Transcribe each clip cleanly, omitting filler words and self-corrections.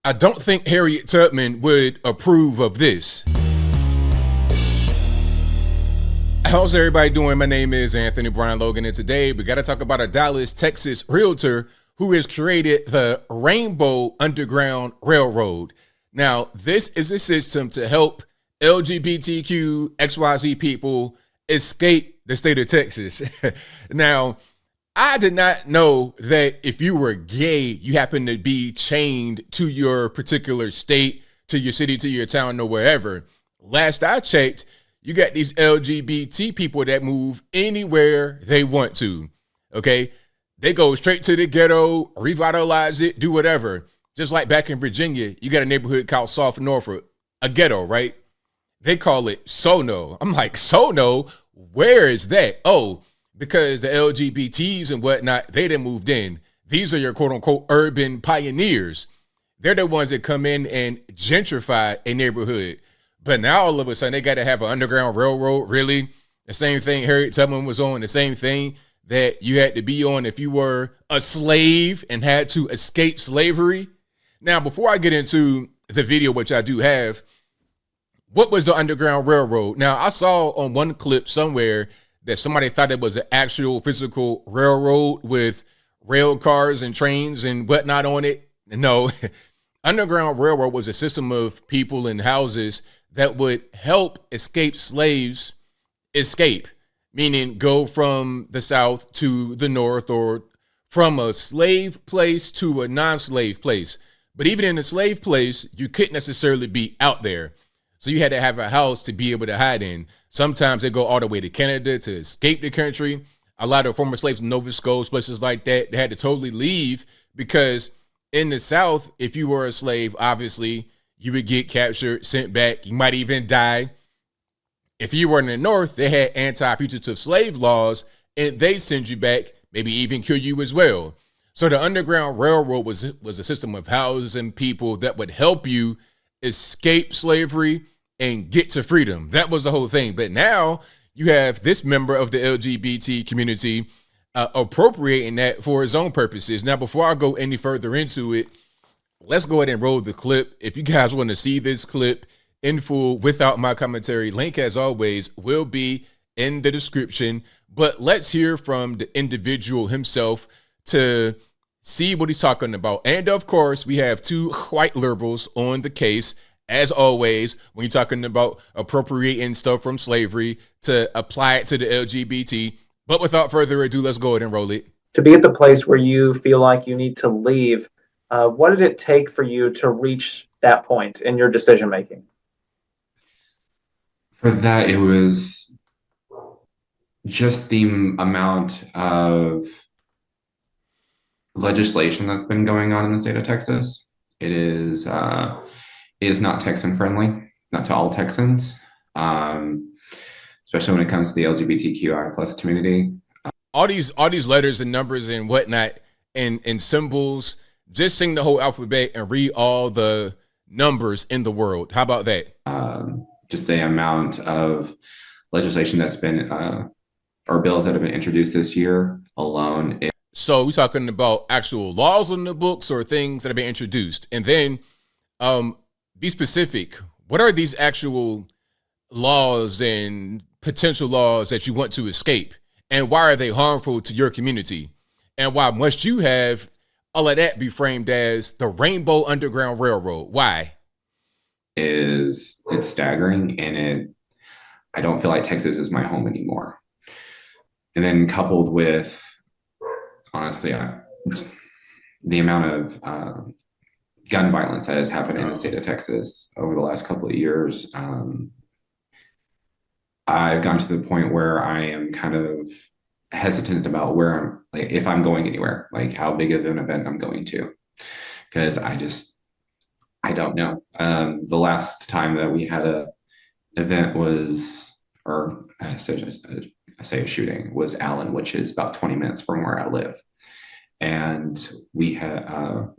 I don't think Harriet Tubman would approve of this. How's everybody doing? My name is Anthony Brian Logan, and today we got to talk about a Dallas, Texas realtor who has created the Rainbow Underground Railroad. Now, this is a system to help LGBTQ XYZ people escape the state of Texas. Now, I did not know that if you were gay, you happen to be chained to your particular state, to your city, to your town, or wherever. Last I checked, you got these LGBT people that move anywhere they want to, okay? They go straight to the ghetto, revitalize it, do whatever. Just like back in Virginia, you got a neighborhood called South Norfolk, a ghetto, right? They call it Sono. I'm like, Sono? Where is that? Oh, because the LGBTs and whatnot, they done moved in. These are your quote unquote urban pioneers. They're the ones that come in and gentrify a neighborhood. But now all of a sudden they got to have an underground railroad. Really? The same thing Harriet Tubman was on, the same thing that you had to be on if you were a slave and had to escape slavery. Now, before I get into the video, which I do have, what was the Underground Railroad? Now, I saw on one clip somewhere that somebody thought it was an actual physical railroad with rail cars and trains and whatnot on it. No, Underground Railroad was a system of people and houses that would help escaped slaves escape, meaning go from the South to the North or from a slave place to a non-slave place. But even in a slave place, you couldn't necessarily be out there. So you had to have a house to be able to hide in. Sometimes they go all the way to Canada to escape the country. A lot of former slaves in Nova Scotia, places like that, they had to totally leave because in the South, if you were a slave, obviously you would get captured, sent back. You might even die. If you were in the North, they had anti-fugitive slave laws and they send you back, maybe even kill you as well. So the Underground Railroad was a system of houses and people that would help you escape slavery and get to freedom. That was the whole thing. But now you have this member of the LGBT community appropriating that for his own purposes. Now, before I go any further into it, let's go ahead and roll the clip. If you guys want to see this clip in full without my commentary, link as always will be in the description. But let's hear from the individual himself to see what he's talking about. And of course, we have two white liberals on the case, as always, when you're talking about appropriating stuff from slavery to apply it to the LGBT. But without further ado, let's go ahead and roll it. To be at the place where you feel like you need to leave, what did it take for you to reach that point in your decision making? For that, it was just the amount of legislation that's been going on in the state of Texas. It is not Texan friendly, not to all Texans, especially when it comes to the LGBTQI plus community. All these letters and numbers and whatnot and symbols, just sing the whole alphabet and read all the numbers in the world. How about that? Just the amount of legislation that's been, or bills that have been introduced this year alone. So we're talking about actual laws on the books or things that have been introduced. And then be specific. What are these actual laws and potential laws that you want to escape? And why are they harmful to your community? And why must you have all of that be framed as the Rainbow Underground Railroad? Why? It's staggering, and I don't feel like Texas is my home anymore. And then coupled with, honestly, the amount of gun violence that has happened in the state of Texas over the last couple of years, I've gotten to the point where I am kind of hesitant about where I'm, like, if I'm going anywhere, like how big of an event I'm going to, because I don't know. The last time that we had a event was, or I say a shooting, was Allen, which is about 20 minutes from where I live. And we had,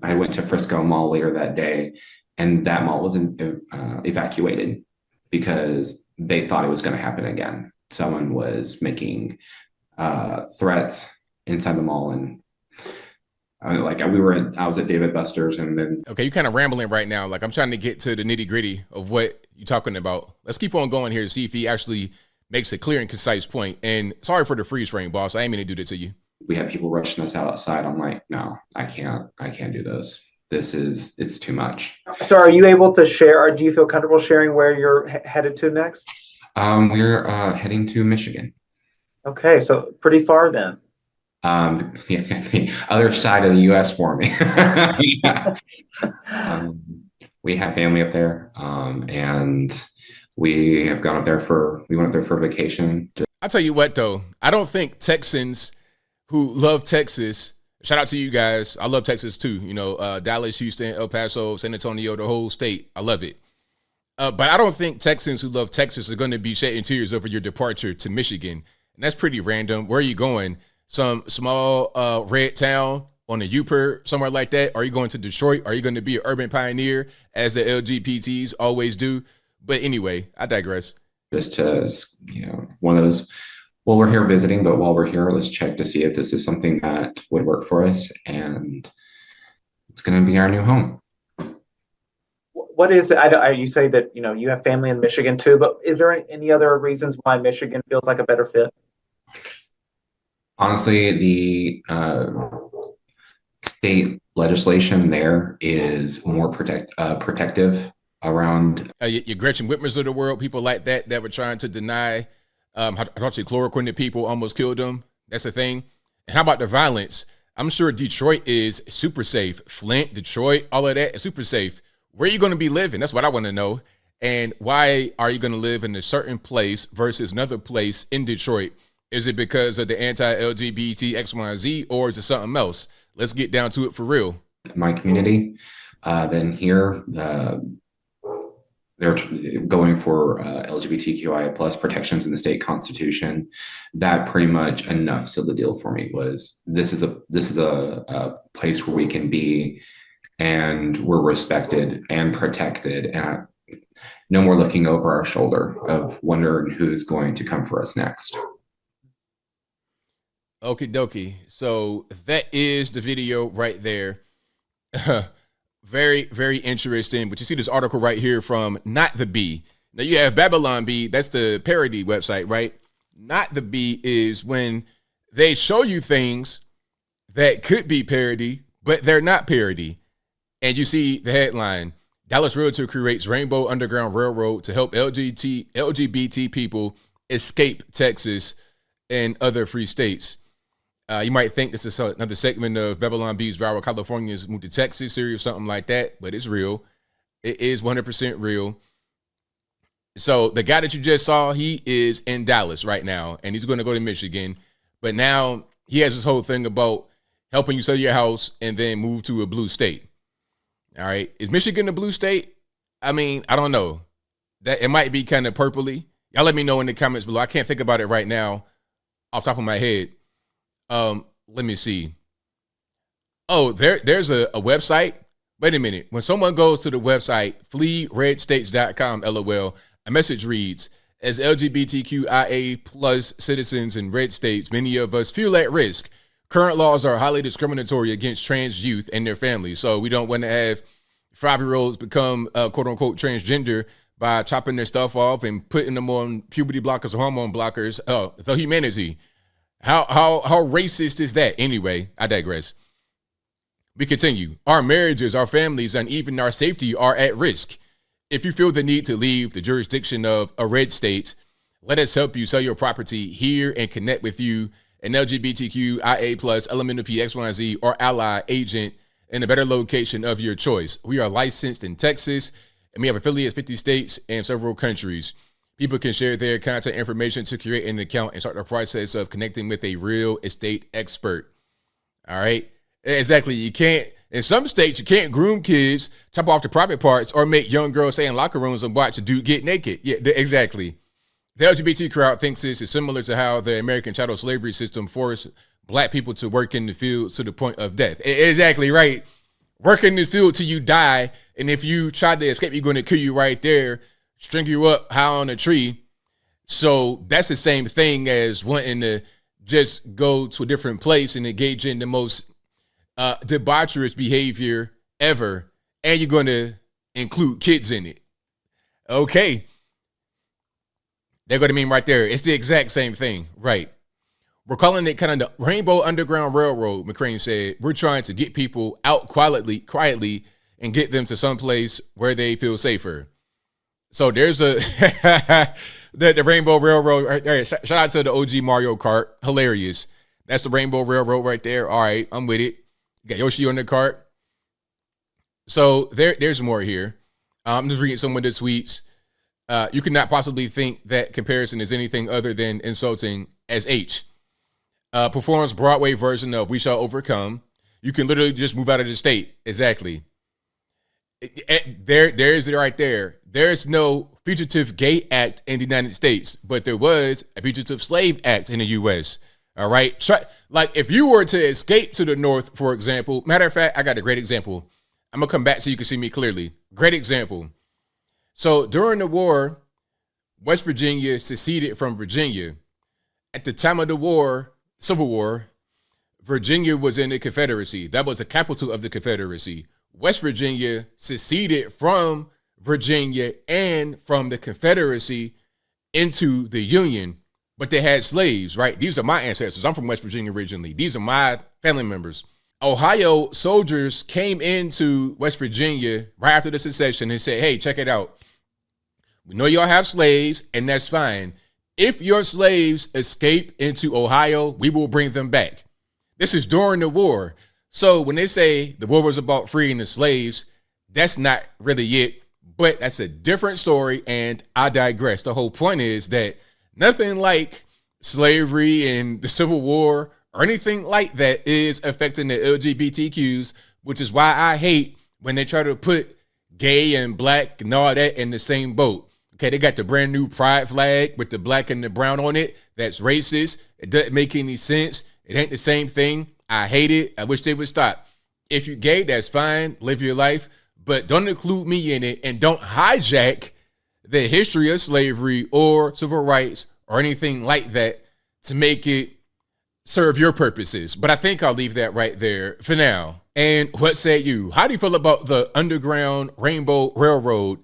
I went to Frisco Mall later that day, and that mall was evacuated because they thought it was going to happen again. Someone was making threats inside the mall, and I was at David Buster's, and then Okay, you're kind of rambling right now. Like I'm trying to get to the nitty gritty of what you're talking about. Let's keep on going here to see if he actually makes a clear and concise point. And sorry for the freeze frame, boss. I ain't mean to do that to you. we had people rushing us outside. I'm like, no, I can't do this. It's too much. So are you able to share, or do you feel comfortable sharing where you're headed to next? We're heading to Michigan. Okay, so pretty far then. The other side of the U.S. for me. Yeah. Um, we have family up there, and we have gone up there we went up there for a vacation. I'll tell you what, though. I don't think Texans who love Texas, shout out to you guys. I love Texas, too. You know, Dallas, Houston, El Paso, San Antonio, the whole state. I love it. But I don't think Texans who love Texas are going to be shedding tears over your departure to Michigan. And that's pretty random. Where are you going? Some small red town on the Uper, somewhere like that? Are you going to Detroit? Are you going to be an urban pioneer, as the LGBTs always do? But anyway, I digress. Just to, one of those, well, we're here visiting, but while we're here, let's check to see if this is something that would work for us. And it's going to be our new home. What is it? You say that, you have family in Michigan too, but is there any other reasons why Michigan feels like a better fit? Honestly, the state legislation there is more protective around. Your Gretchen Whitmers of the world, people like that were trying to deny hydroxychloroquine to people, almost killed them. That's the thing. And how about the violence? I'm sure Detroit is super safe. Flint, Detroit, all of that is super safe. Where are you going to be living? That's what I want to know. And why are you going to live in a certain place versus another place in Detroit? Is it because of the anti-LGBT X, Y, and Z, or is it something else? Let's get down to it for real. My community, then here, they're going for LGBTQIA plus protections in the state constitution. That pretty much enough sealed the deal for me. Was this is a place where we can be, and we're respected and protected, and no more looking over our shoulder of wondering who's going to come for us next. Okie dokie. So that is the video right there. Very, very interesting. But you see this article right here from Not the Bee. Now you have Babylon Bee. That's the parody website, right? Not the Bee is when they show you things that could be parody, but they're not parody. And you see the headline: Dallas Realtor creates Rainbow Underground Railroad to help LGBT people escape Texas and other free states. You might think this is another segment of Babylon Bee's viral Californians moved to Texas series or something like that, but it's real. It is 100% real. So the guy that you just saw, he is in Dallas right now, and he's going to go to Michigan. But now he has this whole thing about helping you sell your house and then move to a blue state. All right. Is Michigan a blue state? I mean, I don't know. That it might be kind of purpley. Y'all let me know in the comments below. I can't think about it right now off the top of my head. Let me see. Oh, there's a website. Wait a minute. When someone goes to the website, fleeredstates.com, LOL, a message reads, as LGBTQIA plus citizens in red states, many of us feel at risk. Current laws are highly discriminatory against trans youth and their families. So we don't want to have 5-year-olds become quote unquote transgender by chopping their stuff off and putting them on puberty blockers or hormone blockers. The humanity. How racist is that? Anyway, I digress. We continue. Our marriages, our families, and even our safety are at risk. If you feel the need to leave the jurisdiction of a red state, let us help you sell your property here and connect with you, an LGBTQIA plus LMNOP X, Y, and Z or ally agent in a better location of your choice. We are licensed in Texas, and we have affiliates in 50 states and several countries. People can share their contact information to create an account and start the process of connecting with a real estate expert. All right. Exactly. You can't, in some states, you can't groom kids, chop off the private parts, or make young girls stay in locker rooms and watch a dude get naked. Yeah, exactly. The LGBT crowd thinks this is similar to how the American chattel slavery system forced black people to work in the field to the point of death. Exactly right. Work in the field till you die. And if you try to escape, you're going to kill you right there, string you up high on a tree. So that's the same thing as wanting to just go to a different place and engage in the most debaucherous behavior ever, and you're going to include kids in it. Okay. They're going to mean right there. It's the exact same thing, right? We're calling it kind of the Rainbow Underground Railroad, McCrane said. We're trying to get people out quietly and get them to someplace where they feel safer. So there's a the Rainbow Railroad right there. Shout out to the OG Mario Kart. Hilarious. That's the Rainbow Railroad right there. All right, I'm with it. Got Yoshi on the cart. So there's more here. I'm just reading some of the tweets. You cannot possibly think that comparison is anything other than insulting as H. Performs Broadway version of We Shall Overcome. You can literally just move out of the state. Exactly. There's it right there. There's no fugitive gay act in the United States, but there was a fugitive slave act in the U.S. All right. Like if you were to escape to the North, for example, matter of fact, I got a great example. I'm going to come back so you can see me clearly. Great example. So during the war, West Virginia seceded from Virginia. At the time of the war, Civil War, Virginia was in the Confederacy. That was the capital of the Confederacy. West Virginia seceded from Virginia and from the Confederacy into the Union, but they had slaves, right? These are my ancestors. I'm from West Virginia originally. These are my family members. Ohio soldiers came into West Virginia right after the secession and said, hey, check it out. We know y'all have slaves, and that's fine. If your slaves escape into Ohio, we will bring them back. This is during the war. So when they say the war was about freeing the slaves, that's not really it, but that's a different story, and I digress. The whole point is that nothing like slavery and the Civil War or anything like that is affecting the LGBTQs, which is why I hate when they try to put gay and black and all that in the same boat. Okay, they got the brand new pride flag with the black and the brown on it. That's racist. It doesn't make any sense. It ain't the same thing. I hate it. I wish they would stop. If you're gay, that's fine. Live your life. But don't include me in it, and don't hijack the history of slavery or civil rights or anything like that to make it serve your purposes. But I think I'll leave that right there for now. And what say you? How do you feel about the Underground Rainbow Railroad?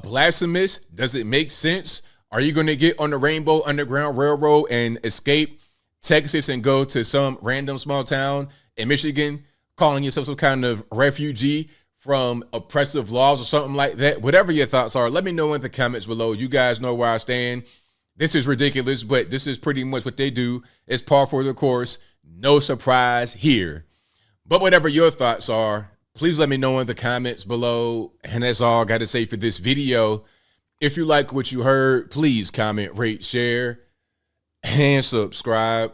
Blasphemous? Does it make sense? Are you going to get on the Rainbow Underground Railroad and escape Texas and go to some random small town in Michigan, calling yourself some kind of refugee from oppressive laws or something like that? Whatever your thoughts are, let me know in the comments below. You guys know where I stand. This is ridiculous, but this is pretty much what they do. It's par for the course. No surprise here. But whatever your thoughts are, please let me know in the comments below. And that's all I got to say for this video. If you like what you heard, please comment, rate, share, and subscribe.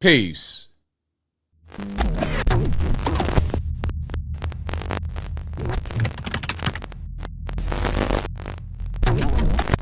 Peace.